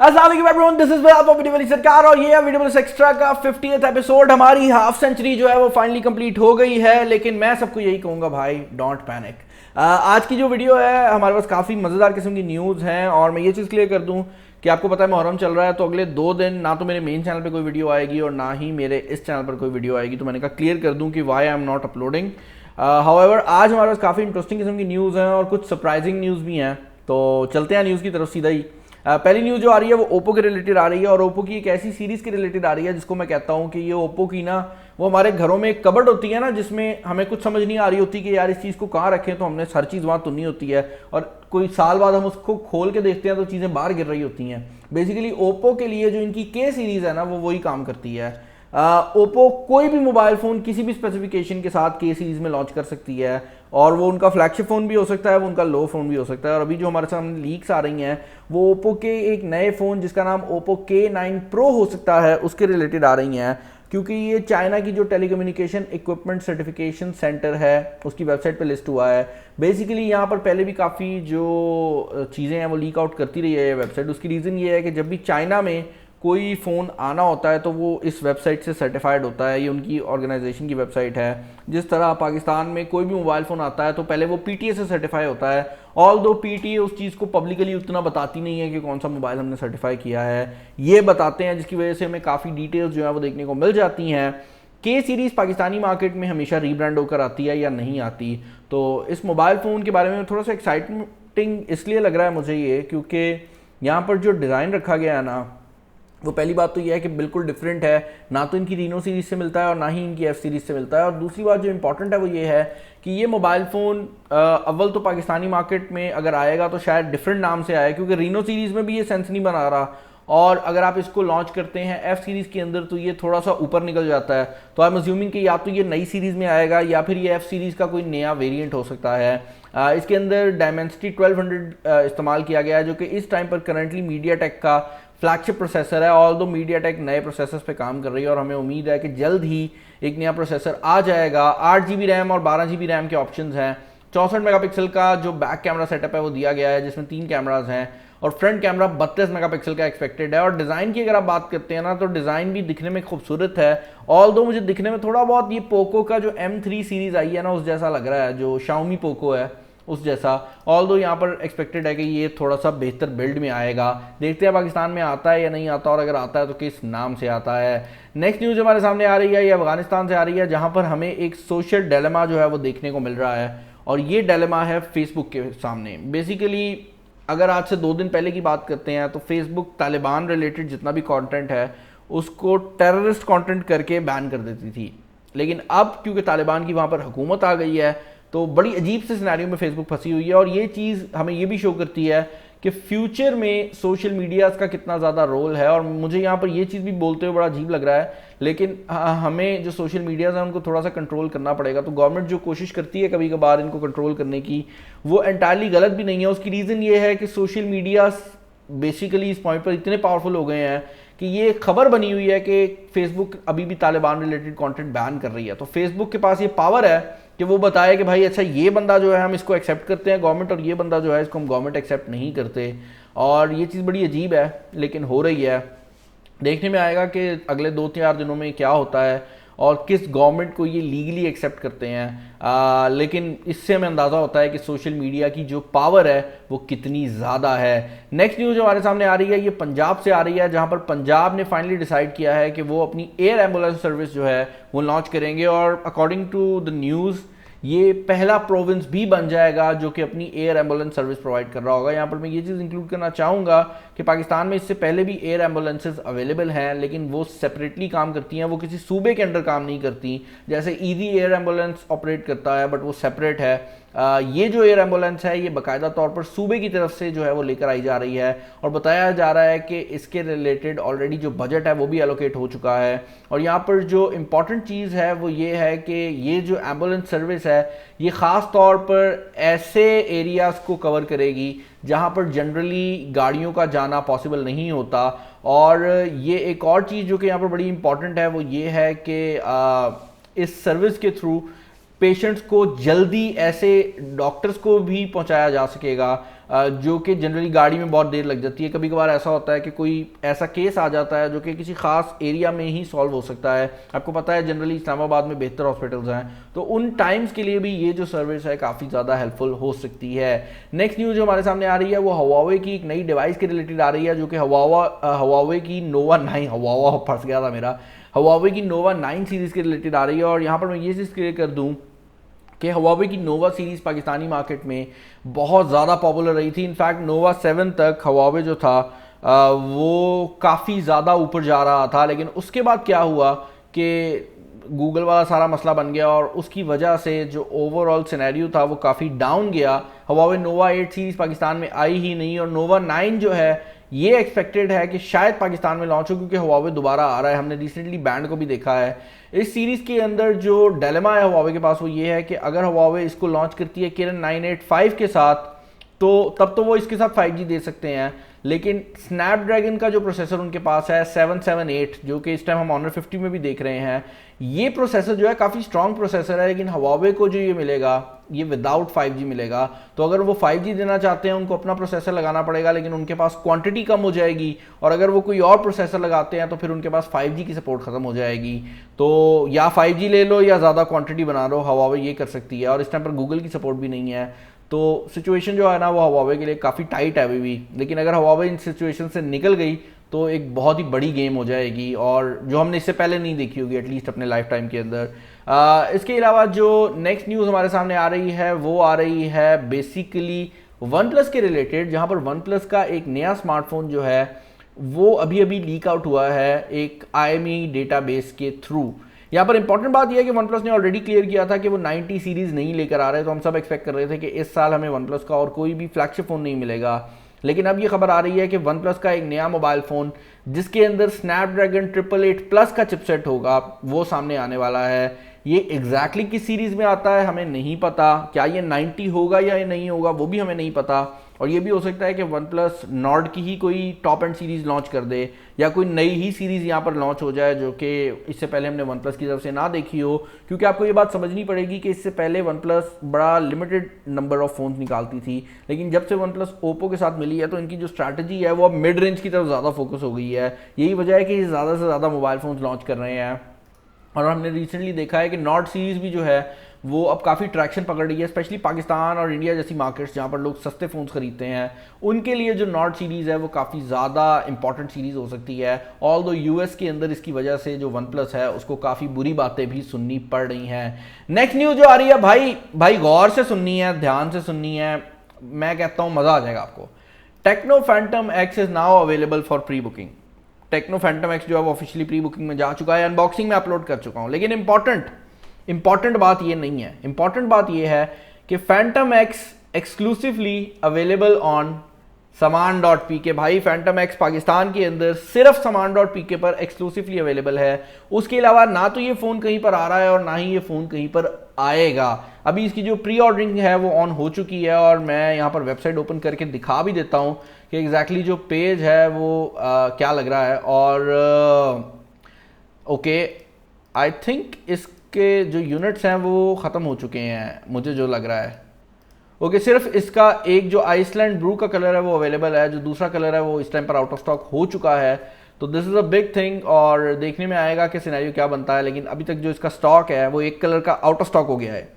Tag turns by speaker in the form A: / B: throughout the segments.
A: अस्सलाम वालेकुम everyone, this is Bilal पॉपिटी वाली सरकार और ये है वीडियो प्लस एक्स्ट्रा का 50th एपिसोड। हमारी हाफ सेंचुरी जो है वो फाइनली कंप्लीट हो गई है, लेकिन मैं सबको यही कहूँगा भाई डोंट पैनिक। आज की जो वीडियो है हमारे पास काफ़ी मज़ेदार किस्म की न्यूज़ हैं और मैं ये चीज़ क्लियर कर दूँ कि आपको पता है मुहर्रम चल रहा है, तो अगले 2 दिन ना तो मेरे मेन चैनल पे कोई वीडियो आएगी और ना ही मेरे इस चैनल पर कोई वीडियो आएगी। तो मैंने कहा क्लियर कर दूँ कि why I am not uploading. However आज हमारे पास काफ़ी इंटरेस्टिंग किस्म की न्यूज़ हैं और कुछ सरप्राइजिंग न्यूज़ भी हैं, तो चलते हैं न्यूज़ की तरफ सीधा ही। पहली न्यूज़ जो आ रही है वो ओप्पो के रिलेटेड आ रही है और ओप्पो की एक ऐसी सीरीज़ के रिलेटेड आ रही है जिसको मैं कहता हूँ कि ये ओप्पो की ना वो हमारे घरों में एक कबर्ड होती है ना, जिसमें हमें कुछ समझ नहीं आ रही होती कि यार इस चीज़ को कहाँ रखें, तो हमने हर चीज़ वहाँ तुन्नी होती है और कोई साल बाद हम उसको खोल के देखते हैं तो चीज़ें बाहर गिर रही होती हैं। बेसिकली ओप्पो के लिए जो इनकी के सीरीज़ है ना वो वही काम करती है। ओप्पो कोई भी मोबाइल फ़ोन किसी भी स्पेसिफिकेशन के साथ के सीरीज़ में लॉन्च कर सकती है और वो उनका फ्लैगशिप फ़ोन भी हो सकता है, वो उनका लो फ़ोन भी हो सकता है। और अभी जो हमारे सामने लीक्स आ रही हैं वो ओप्पो के एक नए फ़ोन जिसका नाम ओप्पो K9 Pro हो सकता है उसके रिलेटेड आ रही हैं, क्योंकि ये चाइना की जो टेलीकम्युनिकेशन इक्विपमेंट सर्टिफिकेशन सेंटर है उसकी वेबसाइट पे लिस्ट हुआ है। बेसिकली यहाँ पर पहले भी काफ़ी जो चीज़ें हैं वो लीक आउट करती रही है ये वेबसाइट। उसकी रीज़न ये है कि जब भी चाइना में कोई फ़ोन आना होता है तो वो इस वेबसाइट से सर्टिफाइड होता है, ये उनकी ऑर्गेनाइजेशन की वेबसाइट है। जिस तरह पाकिस्तान में कोई भी मोबाइल फ़ोन आता है तो पहले वो पीटीए से सर्टिफाई होता है, ऑल दो पीटीए उस चीज़ को पब्लिकली उतना बताती नहीं है कि कौन सा मोबाइल हमने सर्टिफाई किया है, ये बताते हैं, जिसकी वजह से हमें काफ़ी डिटेल्स जो है वो देखने को मिल जाती हैं। के सीरीज़ पाकिस्तानी मार्केट में हमेशा रीब्रांड होकर आती है या नहीं आती, तो इस मोबाइल फ़ोन के बारे में थोड़ा सा एक्साइटिंग इसलिए लग रहा है मुझे ये, क्योंकि यहाँ पर जो डिज़ाइन रखा गया है ना वो पहली बात तो ये है कि बिल्कुल डिफरेंट है, ना तो इनकी रीनो सीरीज़ से मिलता है और ना ही इनकी एफ सीरीज़ से मिलता है। और दूसरी बात जो इंपॉर्टेंट है वो ये है कि ये मोबाइल फ़ोन अव्वल तो पाकिस्तानी मार्केट में अगर आएगा तो शायद डिफरेंट नाम से आए, क्योंकि रीनो सीरीज़ में भी ये सेंस नहीं बना रहा और अगर आप इसको लॉन्च करते हैं एफ सीरीज़ के अंदर तो ये थोड़ा सा ऊपर निकल जाता है। तो आई एम अज्यूमिंग कि या तो ये नई सीरीज़ में आएगा या फिर ये एफ सीरीज़ का कोई नया वेरिएंट हो सकता है। इसके अंदर डायमेंसिटी 1200 इस्तेमाल किया गया है, जो कि इस टाइम पर करंटली मीडियाटेक का फ्लैगशिप प्रोसेसर है। ऑल दो मीडियाटेक नए प्रोसेसर्स पे काम कर रही है और हमें उम्मीद है कि जल्द ही एक नया प्रोसेसर आ जाएगा। 8 GB रैम और 12 GB रैम के ऑप्शंस हैं। 64 मेगापिक्सल का जो बैक कैमरा सेटअप है वो दिया गया है, जिसमें 3 कैमराज हैं और फ्रंट कैमरा 32 मेगापिक्सल का एक्सपेक्टेड है। और डिज़ाइन की अगर आप बात करते हैं ना तो डिज़ाइन भी दिखने में खूबसूरत है, ऑल दो मुझे दिखने में थोड़ा बहुत ये पोको का जो M3 सीरीज़ आई है ना उस जैसा लग रहा है, जो शाओमी पोको है उस जैसा। ऑल दो यहाँ पर एक्सपेक्टेड है कि ये थोड़ा सा बेहतर बिल्ड में आएगा। देखते हैं पाकिस्तान में आता है या नहीं आता और अगर आता है तो किस नाम से आता है। नेक्स्ट न्यूज़ हमारे सामने आ रही है ये अफगानिस्तान से आ रही है, जहाँ पर हमें एक सोशल डिलेमा जो है वो देखने को मिल रहा है और ये डिलेमा है फेसबुक के सामने। बेसिकली अगर आज से 2 दिन पहले की बात करते हैं तो फेसबुक तालिबान रिलेटेड जितना भी कंटेंट है उसको टेररिस्ट कंटेंट करके बैन कर देती थी, लेकिन अब क्योंकि तालिबान की वहाँ पर हुकूमत आ गई है तो बड़ी अजीब से सिनेरियो में फेसबुक फंसी हुई है। और ये चीज़ हमें ये भी शो करती है कि फ्यूचर में सोशल मीडिया का कितना ज़्यादा रोल है। और मुझे यहाँ पर ये चीज़ भी बोलते हुए बड़ा अजीब लग रहा है, लेकिन हमें जो सोशल मीडियाज़ हैं उनको थोड़ा सा कंट्रोल करना पड़ेगा। तो गवर्नमेंट जो कोशिश करती है कभी कभार इनको कंट्रोल करने की, वो एंटायरली गलत भी नहीं है। उसकी रीज़न ये है कि सोशल मीडिया बेसिकली इस पॉइंट पर इतने पावरफुल हो गए हैं कि ये खबर बनी हुई है कि फेसबुक अभी भी तालिबान रिलेटेड कंटेंट बैन कर रही है। तो फेसबुक के पास ये पावर है कि वो बताए कि भाई अच्छा ये बंदा जो है हम इसको एक्सेप्ट करते हैं गवर्नमेंट और ये बंदा जो है इसको हम गवर्नमेंट एक्सेप्ट नहीं करते। और ये चीज़ बड़ी अजीब है लेकिन हो रही है। देखने में आएगा कि अगले 2-4 दिनों में क्या होता है और किस गवर्नमेंट को ये लीगली एक्सेप्ट करते हैं। लेकिन इससे हमें अंदाज़ा होता है कि सोशल मीडिया की जो पावर है वो कितनी ज़्यादा है। नेक्स्ट न्यूज़ जो हमारे सामने आ रही है ये पंजाब से आ रही है, जहाँ पर पंजाब ने फाइनली डिसाइड किया है कि वो अपनी एयर एम्बुलेंस सर्विस जो है वो लॉन्च करेंगे और अकॉर्डिंग टू द न्यूज़ ये पहला प्रोविंस भी बन जाएगा जो कि अपनी एयर एम्बुलेंस सर्विस प्रोवाइड कर रहा होगा। यहाँ पर मैं ये चीज़ इंक्लूड करना चाहूँगा कि पाकिस्तान में इससे पहले भी एयर एम्बुलेंसेज अवेलेबल हैं, लेकिन वो सेपरेटली काम करती हैं, वो किसी सूबे के अंडर काम नहीं करती। जैसे ईजी एयर एम्बुलेंस ऑपरेट करता है बट वो सेपरेट है। ये जो एयर एम्बुलेंस है ये बाकायदा तौर पर सूबे की तरफ से जो है वो लेकर आई जा रही है और बताया जा रहा है कि इसके रिलेटेड ऑलरेडी जो बजट है वो भी एलोकेट हो चुका है। और यहाँ पर जो इम्पॉर्टेंट चीज़ है वो ये है कि ये जो एम्बुलेंस सर्विस है ये ख़ास तौर पर ऐसे एरियाज़ को कवर करेगी जहाँ पर जनरली गाड़ियों का जाना पॉसिबल नहीं होता। और ये एक और चीज़ जो कि यहाँ पर बड़ी इंपॉर्टेंट है वो ये है कि इस सर्विस के थ्रू पेशेंट्स को जल्दी ऐसे डॉक्टर्स को भी पहुंचाया जा सकेगा जो कि जनरली गाड़ी में बहुत देर लग जाती है। कभी कभार ऐसा होता है कि कोई ऐसा केस आ जाता है जो कि किसी खास एरिया में ही सॉल्व हो सकता है। आपको पता है जनरली इस्लामाबाद में बेहतर हॉस्पिटल्स हैं, तो उन टाइम्स के लिए भी ये जो सर्विस है काफ़ी ज़्यादा हेल्पफुल हो सकती है। नेक्स्ट न्यूज़ जो हमारे सामने आ रही है वो हवावे की एक नई डिवाइस के रिलेटेड आ रही है, जो कि हवावे की नोवा 9, हवावा फंस गया था मेरा, हवावे की नोवा 9 सीरीज़ के रिलेटेड आ रही है। और यहाँ पर मैं ये चीज़ क्लियर कर दूँ कि हवावे की नोवा सीरीज़ पाकिस्तानी मार्केट में बहुत ज़्यादा पॉपुलर रही थी। इनफैक्ट नोवा 7 तक हवावे जो था वो काफ़ी ज़्यादा ऊपर जा रहा था, लेकिन उसके बाद क्या हुआ कि गूगल वाला सारा मसला बन गया और उसकी वजह से जो ओवरऑल सिनेरियो था वो काफ़ी डाउन गया। हवावे नोवा 8 सीरीज़ पाकिस्तान में आई ही नहीं, और नोवा 9 जो है ये एक्सपेक्टेड है कि शायद पाकिस्तान में लॉन्च हो, क्योंकि हवावे दोबारा आ रहा है। हमने रिसेंटली बैंड को भी देखा है। इस सीरीज़ के अंदर जो डिलेमा है हवावे के पास वो ये है कि अगर हवावे इसको लॉन्च करती है किरण 985 के साथ, तो तब तो वो इसके साथ 5G दे सकते हैं, लेकिन स्नैपड्रैगन का जो प्रोसेसर उनके पास है 778, जो कि इस टाइम हम ऑनर 50 में भी देख रहे हैं, ये प्रोसेसर जो है काफ़ी स्ट्रॉन्ग प्रोसेसर है, लेकिन हवावे को जो ये मिलेगा ये विदाउट 5G मिलेगा। तो अगर वो 5G देना चाहते हैं उनको अपना प्रोसेसर लगाना पड़ेगा, लेकिन उनके पास क्वांटिटी कम हो जाएगी, और अगर वो कोई और प्रोसेसर लगाते हैं तो फिर उनके पास 5G की सपोर्ट खत्म हो जाएगी। तो या 5G ले लो या ज़्यादा क्वांटिटी बना लो, हवावे ये कर सकती है। और इस टाइम पर गूगल की सपोर्ट भी नहीं है, तो सिचुएशन जो है ना वो हवावे के लिए काफ़ी टाइट है अभी भी। लेकिन अगर हवावे इन सिचुएशन से निकल गई तो एक बहुत ही बड़ी गेम हो जाएगी, और जो हमने इससे पहले नहीं देखी होगी एटलीस्ट अपने लाइफ टाइम के अंदर। इसके अलावा जो नेक्स्ट न्यूज़ हमारे सामने आ रही है वो आ रही है बेसिकली वन प्लस के रिलेटेड, जहाँ पर वन प्लस का एक नया स्मार्टफोन जो है वो अभी अभी लीक आउट हुआ है एक IMEI डेटाबेस के थ्रू। यहाँ पर इंपॉर्टेंट बात यह है कि वन प्लस ने ऑलरेडी क्लियर किया था कि वो 90 सीरीज़ नहीं लेकर आ रहे, तो हम सब एक्सपेक्ट कर रहे थे कि इस साल हमें वन प्लस का और कोई भी फ्लैगशिप फ़ोन नहीं मिलेगा। लेकिन अब ये खबर आ रही है कि वन प्लस का एक नया मोबाइल फ़ोन जिसके अंदर स्नैपड्रैगन 888 प्लस का चिपसेट होगा वो सामने आने वाला है। ये एग्जैक्टली किस सीरीज़ में आता है हमें नहीं पता, क्या ये 90 होगा या ये नहीं होगा वो भी हमें नहीं पता। और ये भी हो सकता है कि वन प्लस नॉर्ड की ही कोई टॉप एंड सीरीज़ लॉन्च कर दे, या कोई नई ही सीरीज़ यहाँ पर लॉन्च हो जाए जो कि इससे पहले हमने वन प्लस की तरफ से ना देखी हो। क्योंकि आपको ये बात समझनी पड़ेगी कि इससे पहले वन प्लस बड़ा लिमिटेड नंबर ऑफ फ़ोन्स निकालती थी, लेकिन जब से वन प्लस ओप्पो के साथ मिली है तो इनकी जो स्ट्रैटेजी है वो अब मिड रेंज की तरफ ज़्यादा फोकस हो गई है। यही वजह है कि ज़्यादा से ज़्यादा मोबाइल फ़ोन्स लॉन्च कर रहे हैं। और हमने रिसेंटली देखा है कि नॉट सीरीज़ भी जो है वो अब काफ़ी ट्रैक्शन पकड़ रही है, स्पेशली पाकिस्तान और इंडिया जैसी मार्केट्स जहाँ पर लोग सस्ते फ़ोन्स खरीदते हैं, उनके लिए जो नॉट सीरीज़ है वो काफ़ी ज़्यादा इंपॉर्टेंट सीरीज़ हो सकती है। ऑल दो US के अंदर इसकी वजह से जो वन प्लस है उसको काफ़ी बुरी बातें भी सुननी पड़ रही हैं। नेक्स्ट न्यूज़ जो आ रही है भाई गौर से सुननी है, ध्यान से सुननी है, मैं कहता हूँ मज़ा आ जाएगा आपको। Techno Phantom X is now available for pre booking. Techno Phantom X जो है वो ऑफिशियली प्री बुकिंग में जा चुका है, अनबॉक्सिंग में अपलोड कर चुका हूँ। लेकिन इंपॉर्टेंट बात ये नहीं है, इंपॉर्टेंट बात ये है कि Phantom X exclusively available on saman.pk। भाई फैंटम X पाकिस्तान के अंदर सिर्फ saman.pk पर एक्सक्लूसिवली अवेलेबल है। उसके अलावा ना तो ये फ़ोन कहीं पर आ रहा है और ना ही ये फ़ोन कहीं पर आएगा। अभी इसकी जो प्री ऑर्डरिंग है वो ऑन हो चुकी है, और मैं यहाँ पर वेबसाइट ओपन करके दिखा भी देता हूँ कि एग्जैक्टली जो पेज है वो क्या लग रहा है। और ओके, आई थिंक इसके जो यूनिट्स हैं वो ख़त्म हो चुके हैं मुझे जो लग रहा है। ओके, सिर्फ इसका एक जो आइसलैंड ब्रू का कलर है वो अवेलेबल है, जो दूसरा कलर है वो इस टाइम पर आउट ऑफ स्टॉक हो चुका है। तो this is a big thing, और देखने में आएगा कि सिनेरियो क्या बनता है। लेकिन अभी तक जो इसका स्टॉक है वो एक कलर का आउट ऑफ स्टॉक हो गया है।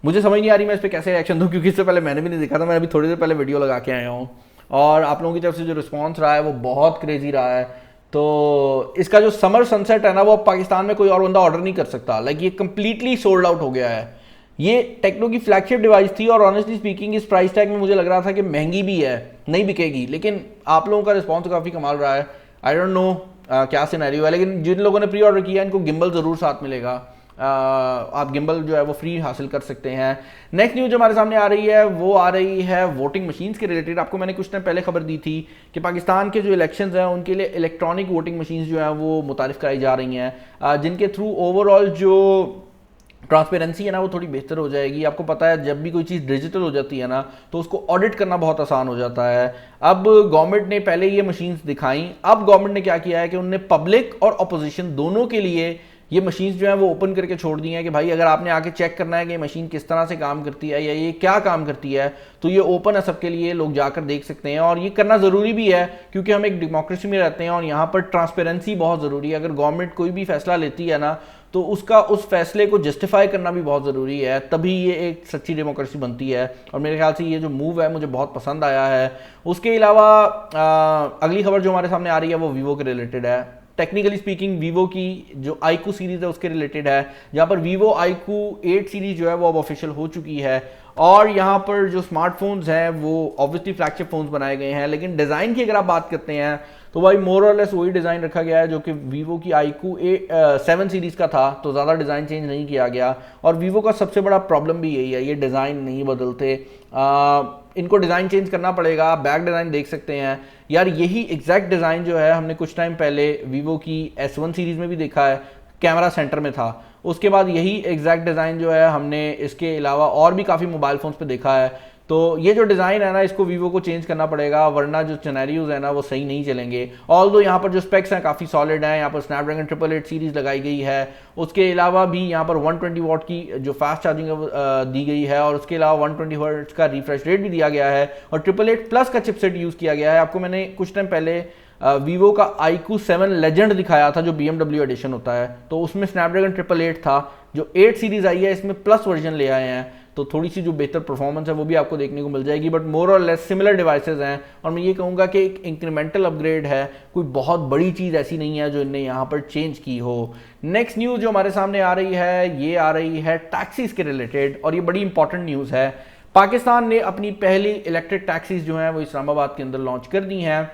A: मुझे समझ नहीं आ रही मैं इस पर कैसे रिएक्शन दूँ, क्योंकि इससे पहले मैंने भी नहीं देखा था। मैं अभी थोड़ी देर पहले वीडियो लगा के आया हूँ, और आप लोगों की तरफ से जो रिस्पॉन्स रहा है वो बहुत क्रेजी रहा है। तो इसका जो समर सनसेट है ना वो अब पाकिस्तान में कोई और बंदा ऑर्डर नहीं कर सकता। लाइक ये कंप्लीटली सोल्ड आउट हो गया है। ये टेक्नो की फ्लैगशिप डिवाइस थी, और ऑनेस्टली स्पीकिंग इस प्राइस टैग में मुझे लग रहा था कि महंगी भी है, नहीं बिकेगी। लेकिन आप लोगों का रिस्पॉन्स काफ़ी कमाल रहा है। आई डोंट नो क्या सिनेरियो है, लेकिन जिन लोगों ने प्री ऑर्डर किया इनको गिम्बल ज़रूर साथ मिलेगा। आप गिम्बल जो है वो फ्री हासिल कर सकते हैं। नेक्स्ट न्यूज़ जो हमारे सामने आ रही है वो आ रही है वोटिंग मशीन्स के रिलेटेड। आपको मैंने कुछ टाइम पहले खबर दी थी कि पाकिस्तान के जो इलेक्शंस हैं उनके लिए इलेक्ट्रॉनिक वोटिंग मशीन्स जो हैं वो मुतारिफ कराई जा रही हैं, जिनके थ्रू ओवरऑल जो ट्रांसपेरेंसी है ना वो थोड़ी बेहतर हो जाएगी। आपको पता है जब भी कोई चीज़ डिजिटल हो जाती है ना तो उसको ऑडिट करना बहुत आसान हो जाता है। अब गवर्नमेंट ने पहले ये मशीन्स दिखाई, अब गवर्नमेंट ने क्या किया है कि उनने पब्लिक और अपोजिशन दोनों के लिए ये मशीन्स जो है वो ओपन करके छोड़ दी हैं कि भाई अगर आपने आके चेक करना है कि ये मशीन किस तरह से काम करती है या ये क्या काम करती है, तो ये ओपन है सबके लिए, लोग जाकर देख सकते हैं। और ये करना ज़रूरी भी है क्योंकि हम एक डेमोक्रेसी में रहते हैं और यहाँ पर ट्रांसपेरेंसी बहुत ज़रूरी है। अगर गवर्नमेंट कोई भी फैसला लेती है ना, तो उसका उस फैसले को जस्टिफाई करना भी बहुत ज़रूरी है, तभी ये एक सच्ची डेमोक्रेसी बनती है। और मेरे ख्याल से ये जो मूव है मुझे बहुत पसंद आया है। उसके अलावा अगली खबर जो हमारे सामने आ रही है वो वीवो के रिलेटेड है। टेक्निकली स्पीकिंग वीवो की जो आईकू सीरीज़ है उसके रिलेटेड है, जहाँ पर वीवो आईकू 8 सीरीज़ जो है वो अब ऑफिशियल हो चुकी है। और यहाँ पर जो स्मार्टफोन्स हैं वो ऑब्वियसली फ्लैगशिप फोन्स बनाए गए हैं, लेकिन डिज़ाइन की अगर आप बात करते हैं तो भाई मोर और लेस वही डिज़ाइन रखा गया है जो कि वीवो की आईकू 7 सीरीज़ का था, तो ज़्यादा डिज़ाइन चेंज नहीं किया गया। और वीवो का सबसे बड़ा प्रॉब्लम भी यही है, ये डिज़ाइन नहीं बदलते। इनको डिज़ाइन चेंज करना पड़ेगा। बैक डिज़ाइन देख सकते हैं यार, यही एग्जैक्ट डिज़ाइन जो है हमने कुछ टाइम पहले वीवो की S1 सीरीज़ में भी देखा है, कैमरा सेंटर में था। उसके बाद यही एग्जैक्ट डिज़ाइन जो है हमने इसके अलावा और भी काफ़ी मोबाइल फ़ोन्स पे देखा है। तो ये जो डिज़ाइन है ना, इसको वीवो को चेंज करना पड़ेगा, वरना जो सिनेरियोज है ना वो सही नहीं चलेंगे। ऑल्दो यहाँ पर जो स्पेक्स हैं काफ़ी सॉलिड हैं, यहाँ पर स्नैपड्रैगन 888 सीरीज़ लगाई गई है। उसके अलावा भी यहाँ पर 120 वाट की जो फास्ट चार्जिंग दी गई है, और उसके अलावा 120 हर्ट्ज का रिफ्रेश रेट भी दिया गया है, और 888 प्लस का चिपसेट यूज़ किया गया है। आपको मैंने कुछ टाइम पहले वीवो का iQOO 7 लेजेंड दिखाया था जो BMW एडिशन होता है, तो उसमें स्नैपड्रैगन 888 था। जो 8 सीरीज़ आई है इसमें प्लस वर्जन ले आए हैं, तो थोड़ी सी जो बेहतर परफॉर्मेंस है वो भी आपको देखने को मिल जाएगी। बट मोर और लेस सिमिलर डिवाइसेस हैं, और मैं ये कहूँगा कि एक इंक्रीमेंटल अपग्रेड है, कोई बहुत बड़ी चीज़ ऐसी नहीं है जो इनने यहाँ पर चेंज की हो। नेक्स्ट न्यूज़ जो हमारे सामने आ रही है, ये आ रही है टैक्सीज के रिलेटेड, और ये बड़ी इंपॉर्टेंट न्यूज़ है। पाकिस्तान ने अपनी पहली इलेक्ट्रिक टैक्सीज जो हैं वो इस्लामाबाद के अंदर लॉन्च कर दी हैं,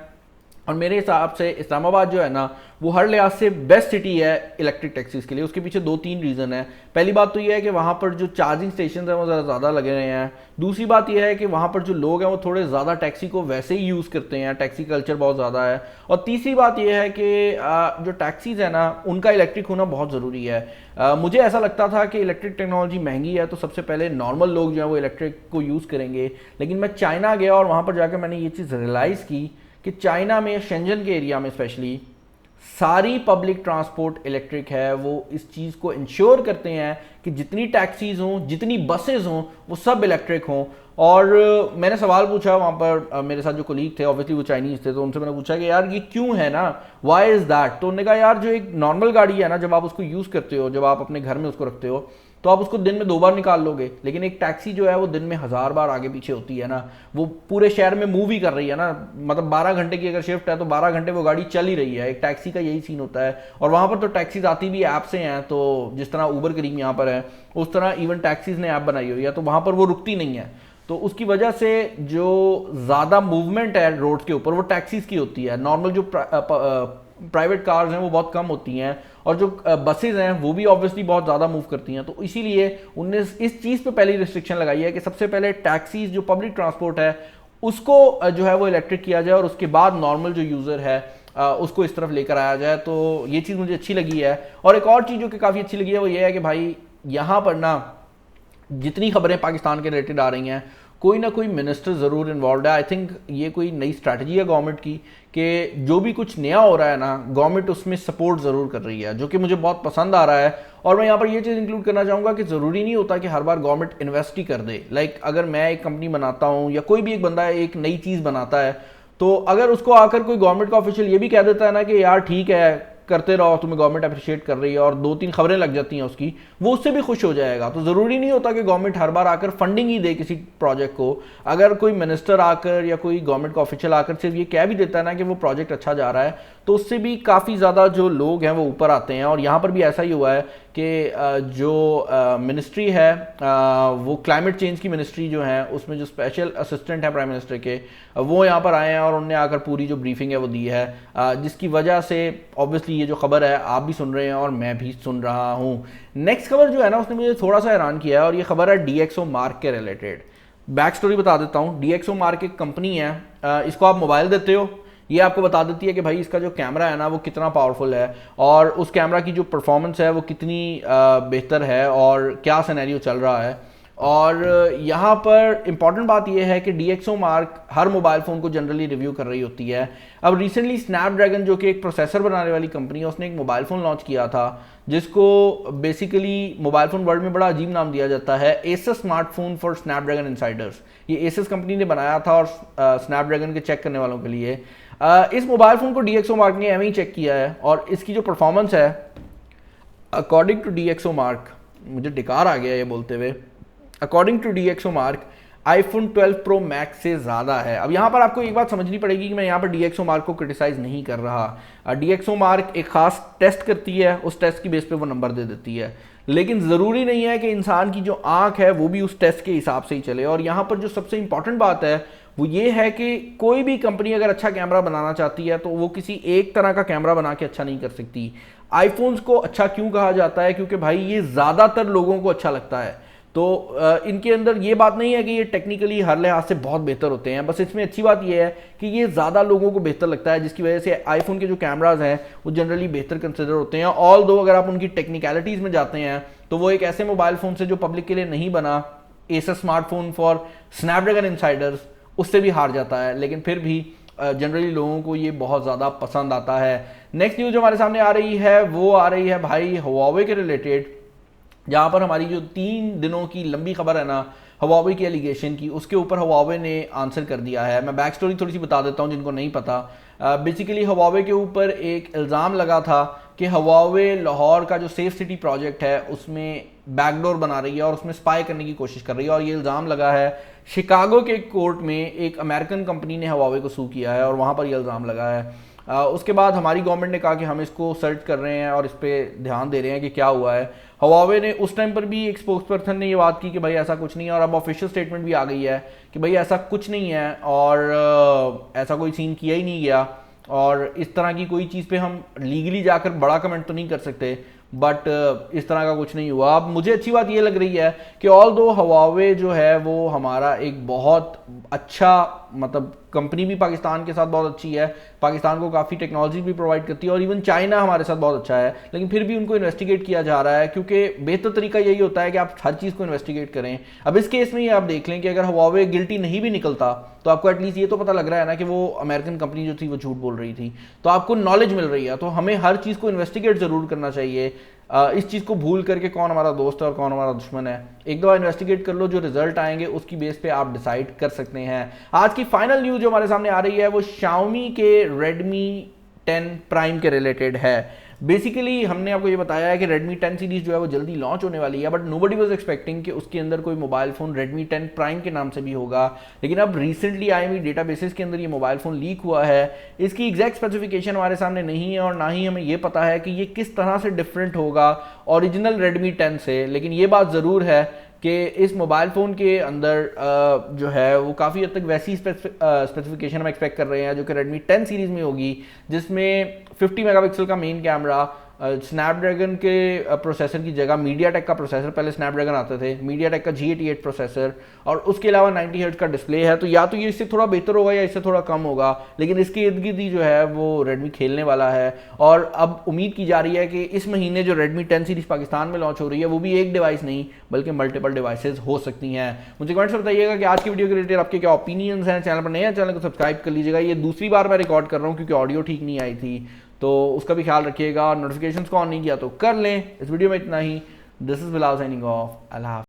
A: और मेरे हिसाब से इस्लामाबाद जो है ना वो हर लिहाज से बेस्ट सिटी है इलेक्ट्रिक टैक्सीज़ के लिए। उसके पीछे 2-3 रीज़न है। पहली बात तो ये है कि वहाँ पर जो चार्जिंग स्टेशन हैं वो ज़्यादा लगे रहे हैं। दूसरी बात यह है कि वहाँ पर जो लोग हैं वो थोड़े ज़्यादा टैक्सी को वैसे ही यूज़ करते हैं, टैक्सी कल्चर बहुत ज़्यादा है। और तीसरी बात यह है कि जो टैक्सीज़ है ना उनका इलेक्ट्रिक होना बहुत ज़रूरी है। मुझे ऐसा लगता था कि इलेक्ट्रिक टेक्नोलॉजी महंगी है तो सबसे पहले नॉर्मल लोग जो है वो इलेक्ट्रिक को यूज़ करेंगे, लेकिन मैं चाइना गया और वहाँ पर जाकर मैंने ये चीज़ रियलाइज़ की कि चाइना में, शेंजन के एरिया में स्पेशली, सारी पब्लिक ट्रांसपोर्ट इलेक्ट्रिक है। वो इस चीज़ को इंश्योर करते हैं कि जितनी टैक्सीज़ हों, जितनी बसेज हों, वो सब इलेक्ट्रिक हों। और मैंने सवाल पूछा वहाँ पर, मेरे साथ जो कोलीग थे ऑब्वियसली वो चाइनीज़ थे, तो उनसे मैंने पूछा कि यार ये क्यों है ना, वाई इज़ दैट। तो उन्होंने कहा यार जो एक नॉर्मल गाड़ी है ना, जब आप उसको यूज़ करते हो, जब आप अपने घर में उसको रखते हो, तो आप उसको दिन में 2 बार निकाल लोगे, लेकिन एक टैक्सी जो है वो दिन में 1000 बार आगे पीछे होती है ना। वो पूरे शहर में मूव ही कर रही है ना, मतलब 12 घंटे की अगर शिफ्ट है तो 12 घंटे वो गाड़ी चल ही रही है। एक टैक्सी का यही सीन होता है। और वहाँ पर तो टैक्सीज आती भी ऐप से हैं, तो जिस तरह ऊबर करीम यहाँ पर है उस तरह इवन टैक्सीज ने ऐप बनाई हुई है, तो वहाँ पर वो रुकती नहीं है। तो उसकी वजह से जो ज़्यादा मूवमेंट है रोड के ऊपर वो टैक्सीज की होती है। नॉर्मल जो प्राइवेट कार्स हैं वो बहुत कम होती हैं, और जो बसेज हैं वो भी ऑब्वियसली बहुत ज़्यादा मूव करती हैं। तो इसीलिए उनने इस चीज़ पे पहली रिस्ट्रिक्शन लगाई है कि सबसे पहले टैक्सीज जो पब्लिक ट्रांसपोर्ट है उसको जो है वो इलेक्ट्रिक किया जाए, और उसके बाद नॉर्मल जो यूज़र है उसको इस तरफ लेकर आया जाए। तो ये चीज़ मुझे अच्छी लगी है। और एक और चीज़ जो कि काफ़ी अच्छी लगी है वो ये है कि भाई यहाँ पर ना जितनी खबरें पाकिस्तान के रिलेटेड आ रही हैं, कोई ना कोई मिनिस्टर ज़रूर इन्वॉल्व है। आई थिंक ये कोई नई स्ट्रैटेजी है गवर्नमेंट की कि जो भी कुछ नया हो रहा है ना, गवर्नमेंट उसमें सपोर्ट ज़रूर कर रही है, जो कि मुझे बहुत पसंद आ रहा है। और मैं यहाँ पर ये चीज़ इंक्लूड करना चाहूँगा कि ज़रूरी नहीं होता कि हर बार गवर्नमेंट इन्वेस्ट ही कर दे। लाइक अगर मैं एक कंपनी बनाता हूँ या कोई भी एक बंदा एक नई चीज़ बनाता है, तो अगर उसको आकर कोई गवर्नमेंट का ऑफिशियल ये भी कह देता है ना कि यार ठीक है करते रहो, तुम्हें गवर्नमेंट अप्रिशिएट कर रही है, और 2-3 खबरें लग जाती हैं उसकी, वो उससे भी खुश हो जाएगा। तो ज़रूरी नहीं होता कि गवर्नमेंट हर बार आकर फंडिंग ही दे किसी प्रोजेक्ट को। अगर कोई मिनिस्टर आकर या कोई गवर्नमेंट का ऑफिशियल आकर सिर्फ ये कह भी देता है ना कि वो प्रोजेक्ट अच्छा जा रहा है, तो उससे भी काफ़ी ज़्यादा जो लोग हैं वो ऊपर आते हैं। और यहाँ पर भी ऐसा ही हुआ है कि जो मिनिस्ट्री है वो क्लाइमेट चेंज की मिनिस्ट्री जो है, उसमें जो स्पेशल असिस्टेंट है प्राइम मिनिस्टर के, वो यहाँ पर आए हैं और उन्होंने आकर पूरी जो ब्रीफिंग है वो दी है, जिसकी वजह से ऑब्वियसली ये जो खबर है आप भी सुन रहे हैं और मैं भी सुन रहा हूँ। नेक्स्ट खबर जो है ना उसने मुझे थोड़ा सा हैरान किया है, और ये खबर है DxO मार्क के रिलेटेड। बैक स्टोरी बता देता हूँ। DxO मार्क एक कंपनी है, इसको आप मोबाइल देते हो, ये आपको बता देती है कि भाई इसका जो कैमरा है ना वो कितना पावरफुल है, और उस कैमरा की जो परफॉर्मेंस है वो कितनी बेहतर है, और क्या सिनेरियो चल रहा है। और यहाँ पर इंपॉर्टेंट बात यह है कि DxOMark हर मोबाइल फ़ोन को जनरली रिव्यू कर रही होती है। अब रिसेंटली स्नैपड्रैगन जो कि एक प्रोसेसर बनाने वाली कंपनी है, उसने एक मोबाइल फ़ोन लॉन्च किया था जिसको बेसिकली मोबाइल फ़ोन वर्ल्ड में बड़ा अजीब नाम दिया जाता है, Asus smartphone for Snapdragon Insiders. ये एसस कंपनी ने बनाया था और स्नैपड्रैगन के चेक करने वालों के लिए। इस मोबाइल फ़ोन को DxOMark ने एवं ही चेक किया है और इसकी जो परफॉर्मेंस है अकॉर्डिंग टू DxOMark, मुझे डिकार आ गया ये बोलते हुए, according to DxOMark iPhone 12 pro max से ज़्यादा है। अब यहाँ पर आपको एक बात समझनी पड़ेगी कि मैं यहाँ पर DxOMark को क्रिटिसाइज़ नहीं कर रहा। DxOMark एक खास टेस्ट करती है, उस टेस्ट की बेस पे वो नंबर दे देती है, लेकिन ज़रूरी नहीं है कि इंसान की जो आंख है वो भी उस टेस्ट के हिसाब से ही चले। और यहाँ पर जो सबसे इंपॉर्टेंट बात है वो ये है कि कोई भी कंपनी अगर अच्छा कैमरा बनाना चाहती है तो वो किसी एक तरह का कैमरा बना के अच्छा नहीं कर सकती। आईफोन्स को अच्छा क्यों कहा जाता है? क्योंकि भाई ये ज़्यादातर लोगों को अच्छा लगता है। तो इनके अंदर ये बात नहीं है कि ये टेक्निकली हर लिहाज से बहुत बेहतर होते हैं, बस इसमें अच्छी बात ये है कि ये ज़्यादा लोगों को बेहतर लगता है, जिसकी वजह से आईफोन के जो कैमराज हैं वो जनरली बेहतर कंसिडर होते हैं। ऑल दो अगर आप उनकी टेक्निकलिटीज़ में जाते हैं तो वो एक ऐसे मोबाइल फ़ोन से जो पब्लिक के लिए नहीं बना, Asus smartphone for Snapdragon Insiders, उससे भी हार जाता है, लेकिन फिर भी जनरली लोगों को ये बहुत ज़्यादा पसंद आता है। नेक्स्ट न्यूज़ जो हमारे सामने आ रही है वो आ रही है भाई Huawei के रिलेटेड, जहाँ पर हमारी जो 3 दिनों की लंबी खबर है ना Huawei की एलिगेशन की, उसके ऊपर Huawei ने आंसर कर दिया है। मैं बैक स्टोरी थोड़ी सी बता देता हूँ जिनको नहीं पता। बेसिकली Huawei के ऊपर एक इल्ज़ाम लगा था कि Huawei लाहौर का जो सेफ सिटी प्रोजेक्ट है उसमें बैकडोर बना रही है और उसमें स्पाई करने की कोशिश कर रही है, और ये इल्ज़ाम लगा है शिकागो के कोर्ट में। एक अमेरिकन कंपनी ने Huawei को सू किया है और वहाँ पर यह इल्ज़ाम लगा है। उसके बाद हमारी गवर्नमेंट ने कहा कि हम इसको सर्च कर रहे हैं और इस पर ध्यान दे रहे हैं कि क्या हुआ है। Huawei ने उस टाइम पर भी एक स्पोक्स पर्सन ने ये बात की कि भाई ऐसा कुछ नहीं है, और अब ऑफिशियल स्टेटमेंट भी आ गई है कि भाई ऐसा कुछ नहीं है और ऐसा कोई सीन किया ही नहीं गया, और इस तरह की कोई चीज़ पे हम लीगली जाकर बड़ा कमेंट तो नहीं कर सकते, बट इस तरह का कुछ नहीं हुआ। अब मुझे अच्छी बात ये लग रही है कि ऑल दो Huawei जो है वो हमारा एक बहुत अच्छा मतलब कंपनी भी पाकिस्तान के साथ बहुत अच्छी है, पाकिस्तान को काफ़ी टेक्नोलॉजी भी प्रोवाइड करती है, और इवन चाइना हमारे साथ बहुत अच्छा है, लेकिन फिर भी उनको इन्वेस्टिगेट किया जा रहा है क्योंकि बेहतर तरीका यही होता है कि आप हर चीज़ को इन्वेस्टिगेट करें। अब इस केस में ही आप देख लें कि अगर Huawei गिल्टी नहीं भी निकलता तो आपको एटलीस्ट ये तो पता लग रहा है ना कि वो अमेरिकन कंपनी जो थी वो झूठ बोल रही थी, तो आपको नॉलेज मिल रही है। तो हमें हर चीज़ को इन्वेस्टिगेट ज़रूर करना चाहिए, इस चीज़ को भूल करके कौन हमारा दोस्त है और कौन हमारा दुश्मन है। एक दफ़ा इन्वेस्टिगेट कर लो, जो रिजल्ट आएंगे उसकी बेस पे आप डिसाइड कर सकते हैं। आज की फाइनल न्यूज़ जो हमारे सामने आ रही है वो Xiaomi के Redmi 10 Prime के रिलेटेड है। बेसिकली हमने आपको ये बताया है कि Redmi 10 सीरीज जो है वो जल्दी लॉन्च होने वाली है, बट नोबडी वाज एक्सपेक्टिंग कि उसके अंदर कोई मोबाइल फ़ोन Redmi 10 Prime के नाम से भी होगा। लेकिन अब रिसेंटली आई हुई डेटाबेसेस के अंदर ये मोबाइल फ़ोन लीक हुआ है। इसकी एग्जैक्ट स्पेसिफिकेशन हमारे सामने नहीं है और ना ही हमें ये पता है कि ये किस तरह से डिफरेंट होगा ओरिजिनल Redmi 10 से। लेकिन ये बात ज़रूर है कि इस मोबाइल फ़ोन के अंदर जो है वो काफ़ी हद तक वैसी स्पेसिफिकेशन हम एक्सपेक्ट कर रहे हैं जो कि Redmi 10 सीरीज़ में होगी, जिसमें 50 मेगापिक्सल का मेन कैमरा, स्नैपड्रैगन के प्रोसेसर की जगह मीडियाटेक का प्रोसेसर, पहले स्नैपड्रैगन आते थे, मीडियाटेक का G88 प्रोसेसर, और उसके अलावा 90 हर्ट्ज का डिस्प्ले है। तो या तो ये इससे थोड़ा बेहतर होगा या इससे थोड़ा कम होगा, लेकिन इसके इर्द गिर्द ही जो है वो Redmi खेलने वाला है। और अब उम्मीद की जा रही है कि इस महीने जो Redmi 10 सीरीज पाकिस्तान में लॉन्च हो रही है वो भी एक डिवाइस नहीं बल्कि मल्टीपल डिवाइसेज हो सकती हैं। मुझे कमेंट्स में बताइएगा कि आज की वीडियो के रिलेटेड आपके क्या ओपिनियंस हैं। चैनल पर नए हैं, चैनल को सब्सक्राइब कर लीजिएगा। ये दूसरी बार मैं रिकॉर्ड कर रहा हूँ क्योंकि ऑडियो ठीक नहीं आई थी, तो उसका भी ख्याल रखिएगा। नोटिफिकेशंस को ऑन नहीं किया तो कर लें। इस वीडियो में इतना ही। This is Bilal signing off. Allah.